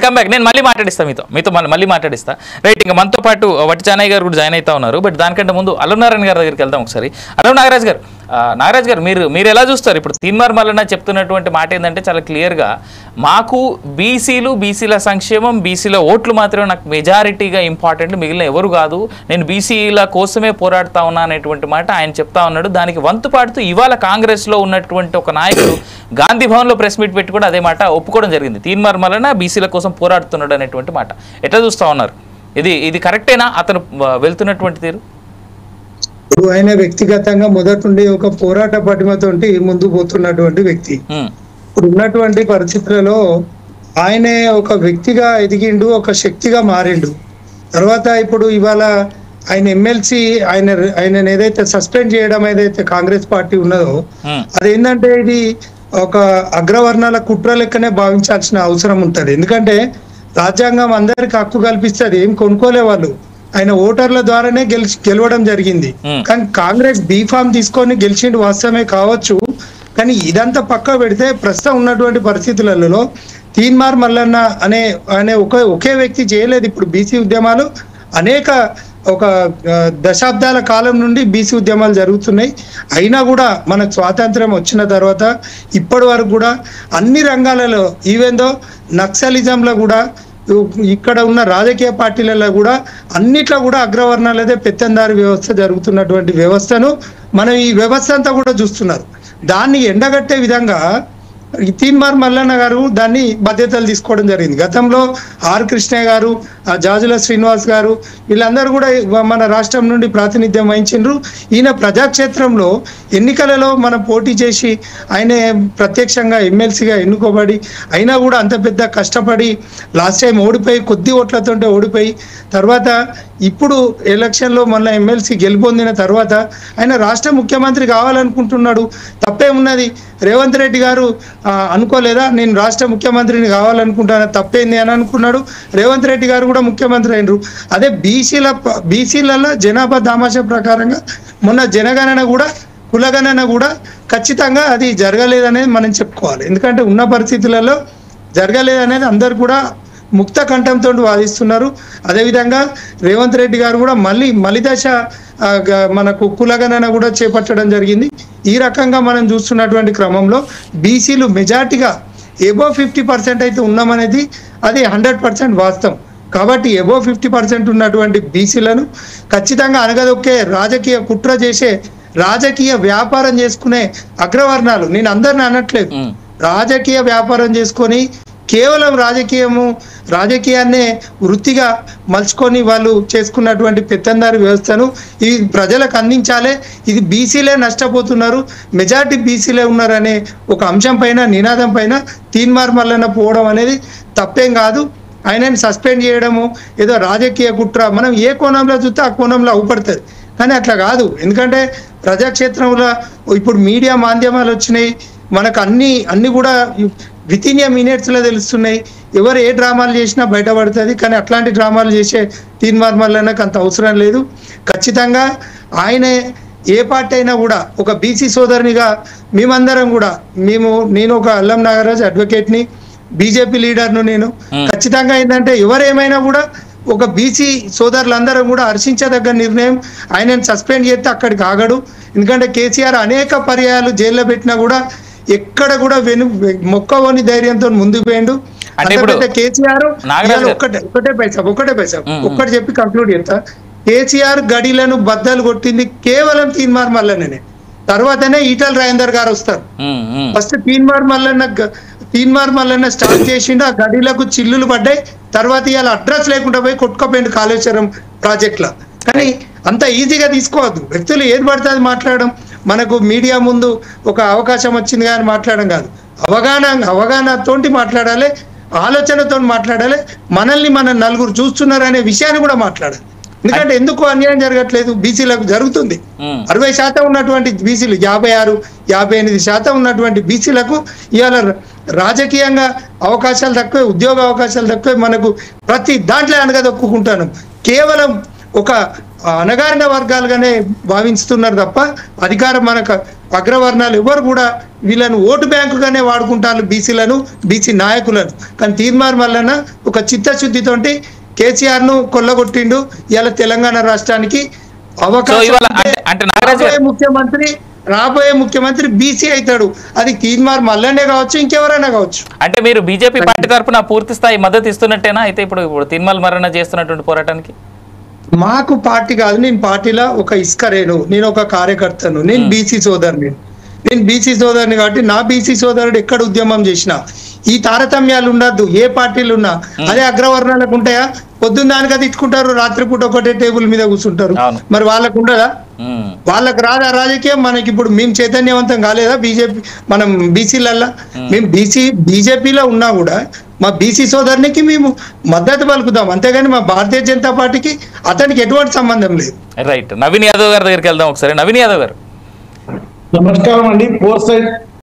Come back. నేను మళ్ళీ మాట్లాడిస్తాను మీతో మళ్ళీ మాట్లాడిస్తా. రైట్, ఇంకా మనతో పాటు వట్టి చానయ్య గారు కూడా జాయిన్ అవుతా ఉన్నారు. బట్ దానికంటే ముందు అల్లు నారాయణ గారి దగ్గరికి వెళ్దాం ఒకసారి. అల్లు నాగరాజ్ గారు మీరు ఎలా చూస్తారు? ఇప్పుడు తీన్మార్ మల్లన్న చెప్తున్నటువంటి మాట ఏంటంటే చాలా క్లియర్గా మాకు బీసీల సంక్షేమం, బీసీల ఓట్లు మాత్రమే నాకు మెజారిటీగా ఇంపార్టెంట్, మిగిలిన ఎవరు కాదు, నేను బీసీల కోసమే పోరాడుతా ఉన్నా అనేటువంటి మాట ఆయన చెప్తా ఉన్నాడు. దానికి వంతు పాడుతూ ఇవాళ కాంగ్రెస్లో ఉన్నటువంటి ఒక నాయకుడు గాంధీ భవన్లో ప్రెస్ మీట్ పెట్టి కూడా అదే మాట ఒప్పుకోవడం జరిగింది. తీన్మార్ మల్లన్న బీసీల కోసం పోరాడుతున్నాడు అనేటువంటి మాట. ఎట్లా చూస్తా ఉన్నారు? ఇది కరెక్టేనా అతను వెళ్తున్నటువంటి తీరు? ఇప్పుడు ఆయన వ్యక్తిగతంగా మొదటి ఒక పోరాట పటిమతోటి ముందు పోతున్నటువంటి వ్యక్తి. ఇప్పుడు ఉన్నటువంటి పరిస్థితులలో ఆయనే ఒక వ్యక్తిగా ఎదిగిండు, ఒక శక్తిగా మారిండు. తర్వాత ఇప్పుడు ఇవాళ ఆయన ఎమ్మెల్సీ ఆయన ఏదైతే సస్పెండ్ చేయడం ఏదైతే కాంగ్రెస్ పార్టీ ఉన్నదో అదేంటంటే ఇది ఒక అగ్రవర్ణాల కుట్ర లెక్కనే భావించాల్సిన అవసరం ఉంటది. ఎందుకంటే రాజ్యాంగం అందరికి హక్కు కల్పిస్తుంది, ఏం కొనుక్కోలే వాళ్ళు. ఆయన ఓటర్ల ద్వారానే గెలవడం జరిగింది. కానీ కాంగ్రెస్ బీఫామ్ తీసుకొని గెలిచిండు వాస్తవమే కావచ్చు. కానీ ఇదంతా పక్క పెడితే ప్రస్తుతం ఉన్నటువంటి పరిస్థితులలో తీన్మార్ మల్లన్న అనే ఒకే వ్యక్తి చేయలేదు. ఇప్పుడు బీసీ ఉద్యమాలు ఒక దశాబ్దాల కాలం నుండి బీసీ ఉద్యమాలు జరుగుతున్నాయి. అయినా కూడా మనకు స్వాతంత్రం వచ్చిన తర్వాత ఇప్పటి వరకు కూడా అన్ని రంగాలలో ఈవెన్ దో నక్సలిజంలో కూడా ఇక్కడ ఉన్న రాజకీయ పార్టీలలో కూడా అన్నిట్లో కూడా అగ్రవర్ణాలదే పెత్తందారి వ్యవస్థ జరుగుతున్నటువంటి వ్యవస్థను మనం ఈ వ్యవస్థ అంతా కూడా చూస్తున్నారు. దాన్ని ఎండగట్టే విధంగా తీన్మార్ మల్లన్న గారు దాన్ని బాధ్యతలు తీసుకోవడం జరిగింది. గతంలో ఆర్ కృష్ణయ్య గారు, జాజుల శ్రీనివాస్ గారు వీళ్ళందరూ కూడా మన రాష్ట్రం నుండి ప్రాతినిధ్యం వహించారు. ఈయన ప్రజాక్షేత్రంలో ఎన్నికలలో మనం పోటీ చేసి ఆయన ప్రత్యక్షంగా ఎమ్మెల్సీగా ఎన్నుకోబడి అయినా కూడా అంత పెద్ద కష్టపడి లాస్ట్ టైం ఓడిపోయి కొద్ది ఓట్లతో ఓడిపోయి తర్వాత ఇప్పుడు ఎలక్షన్లో మళ్ళీ ఎమ్మెల్సీ గెలుపొందిన తర్వాత ఆయన రాష్ట్ర ముఖ్యమంత్రి కావాలనుకుంటున్నాడు. తప్పేమున్నది? రేవంత్ రెడ్డి గారు అనుకోలేదా నేను రాష్ట్ర ముఖ్యమంత్రిని కావాలనుకుంటాను, తప్పేంది అని అనుకున్నాడు. రేవంత్ రెడ్డి గారు కూడా ముఖ్యమంత్రి అయినరు. అదే బీసీలలో జనాభా దామాషా ప్రకారంగా మొన్న జనగణన కూడా కులగణన కూడా ఖచ్చితంగా అది జరగలేదనేది మనం చెప్పుకోవాలి. ఎందుకంటే ఉన్న పరిస్థితులలో జరగలేదనేది అందరు కూడా ముక్త కంఠంతో వాదిస్తున్నారు. అదేవిధంగా రేవంత్ రెడ్డి గారు కూడా మళ్ళీ దశ మనకు కులగణన కూడా చేపట్టడం జరిగింది. ఈ రకంగా మనం చూస్తున్నటువంటి క్రమంలో బీసీలు మెజార్టీగా ఎబో 50% అయితే ఉన్నామనేది అది 100% వాస్తవం. కాబట్టి ఎబో 50% ఉన్నటువంటి బీసీలను ఖచ్చితంగా అనగదొక్కే రాజకీయ కుట్ర చేసే రాజకీయ వ్యాపారం చేసుకునే అగ్రవర్ణాలు, నేను అందరిని అనట్లేదు, రాజకీయ వ్యాపారం చేసుకొని కేవలం రాజకీయాన్నే వృత్తిగా మలుచుకొని వాళ్ళు చేసుకున్నటువంటి పెత్తందారి వ్యవస్థను ఈ ప్రజలకు అందించాలి. ఇది బీసీలే నష్టపోతున్నారు, మెజార్టీ బీసీలే ఉన్నారనే ఒక అంశం పైన నినాదం పైన తీన్మార్ మల్లన్న పోవడం అనేది తప్పేం కాదు. ఆయనని సస్పెండ్ చేయడము ఏదో రాజకీయ కుట్ర మనం ఏ కోణంలో చూస్తే ఆ కోణంలో అవుపడుతుంది. కానీ అట్లా కాదు. ఎందుకంటే ప్రజాక్షేత్రంలో ఇప్పుడు మీడియా మాధ్యమాలు వచ్చినాయి, మనకు అన్ని కూడా వితిన్ ఏ మినిట్స్లో తెలుస్తున్నాయి. ఎవరు ఏ డ్రామాలు చేసినా బయటపడుతుంది. కానీ అట్లాంటి డ్రామాలు చేసే తీన్మార్ మల్లన్నకు అంత అవసరం లేదు. ఖచ్చితంగా ఆయనే ఏ పార్టీ అయినా కూడా ఒక బీసీ సోదరునిగా మేమందరం కూడా నేను ఒక అల్లం నాగరాజ్ అడ్వకేట్ని, బీజేపీ లీడర్ను నేను. ఖచ్చితంగా ఏంటంటే ఎవరేమైనా కూడా ఒక బీసీ సోదరులందరం కూడా హర్షించదగ్గ నిర్ణయం. ఆయనను సస్పెండ్ చేస్తే అక్కడికి ఆగడు. ఎందుకంటే కేసీఆర్ అనేక పర్యాయాలు జైల్లో పెట్టినా కూడా ఎక్కడ కూడా మొక్కవని ధైర్యంతో ముందుకు పోయిండు. కేసీఆర్ ఒకటే పైసా ఒక్కటి చెప్పి కంక్లూడ్ చేస్తా. కేసీఆర్ గడిలను బద్దలు కొట్టింది కేవలం తీన్మార్ మల్లన్ననే. తర్వాతనే ఈటల రాజేందర్ గారు వస్తారు. ఫస్ట్ తీన్మార్ మల్లన్న స్టార్ట్ చేసిండు, ఆ గడిలకు చిల్లులు పడ్డాయి. తర్వాత ఇవాళ అడ్రస్ లేకుండా పోయి కొట్టుకోపోయిండు కాళేశ్వరం ప్రాజెక్ట్ లో. కానీ అంత ఈజీగా తీసుకోవద్దు. వ్యక్తులు ఏది పడితే అది మాట్లాడడం, మనకు మీడియా ముందు ఒక అవకాశం వచ్చింది కానీ మాట్లాడడం కాదు. అవగాహనతోటి మాట్లాడాలి, ఆలోచనతో మాట్లాడాలి. మనల్ని నలుగురు చూస్తున్నారనే విషయాన్ని కూడా మాట్లాడాలి. ఎందుకంటే ఎందుకు అన్యాయం జరగట్లేదు? బీసీలకు జరుగుతుంది. 60% ఉన్నటువంటి బీసీలు 56-58% ఉన్నటువంటి బీసీలకు ఇవాళ రాజకీయంగా అవకాశాలు తక్కువే, ఉద్యోగ అవకాశాలు తక్కువే. మనకు ప్రతి దాంట్లో అనగదొక్కుంటాను. కేవలం ఒక అణగారిన వర్గాలుగానే భావిస్తున్నారు తప్ప అధికారం మనకు అగ్రవర్ణాలు ఎవరు కూడా వీళ్ళను ఓటు బ్యాంకుగానే వాడుకుంటారు, బీసీలను, బీసీ నాయకులను. కానీ తీర్మార్ మల్లన్న ఒక చిత్తశుద్ధితోటి కేసీఆర్ ను కొల్లగొట్టిండు. ఇలా తెలంగాణ రాష్ట్రానికి రాబోయే ముఖ్యమంత్రి బీసీ అవుతాడు. అది తీర్మార్ మల్లనే కావచ్చు, ఇంకెవరైనా కావచ్చు. అంటే మీరు బీజేపీ పార్టీ తరఫున పూర్తి స్థాయి మద్దతు ఇస్తున్నట్టేనా అయితే ఇప్పుడు తీర్మార్ మల్లన్న చేస్తున్నటువంటి పోరాటానికి? మాకు పార్టీ కాదు, నేను పార్టీలో ఒక ఇస్కరేను, నేను ఒక కార్యకర్తను, నేను బీసీ సోదరుని. నేను బీసీ సోదరుని కాబట్టి నా బీసీ సోదరుడు ఎక్కడ ఉద్యమం చేసినా ఈ తారతమ్యాలు ఉండద్దు. ఏ పార్టీలు ఉన్నా అదే అగ్రవర్ణాలకు ఉంటాయా? పొద్దున్న దానిగా తిట్టుకుంటారు, రాత్రిపూట ఒకటే టేబుల్ మీద కూర్చుంటారు. మరి వాళ్ళకు ఉండదా? వాళ్ళకు రాదా రాజకీయం? మనకి ఇప్పుడు మేము చైతన్యవంతం కాలేదా బీజేపీ? మనం బీసీలల్లా మేము బీజేపీలో ఉన్నా కూడా మా బీసీ సోదరునికి మేము మద్దతు పలుకుదాం, అంతేగాని మా భారతీయ జనతా పార్టీకి అతనికి ఎటువంటి సంబంధం లేదు. రైట్. నవీన్ యాదవ్ గారి దగ్గరికి వెళ్దాం ఒకసారి. నవీన్ యాదవ్ గారు నమస్కారం అండి.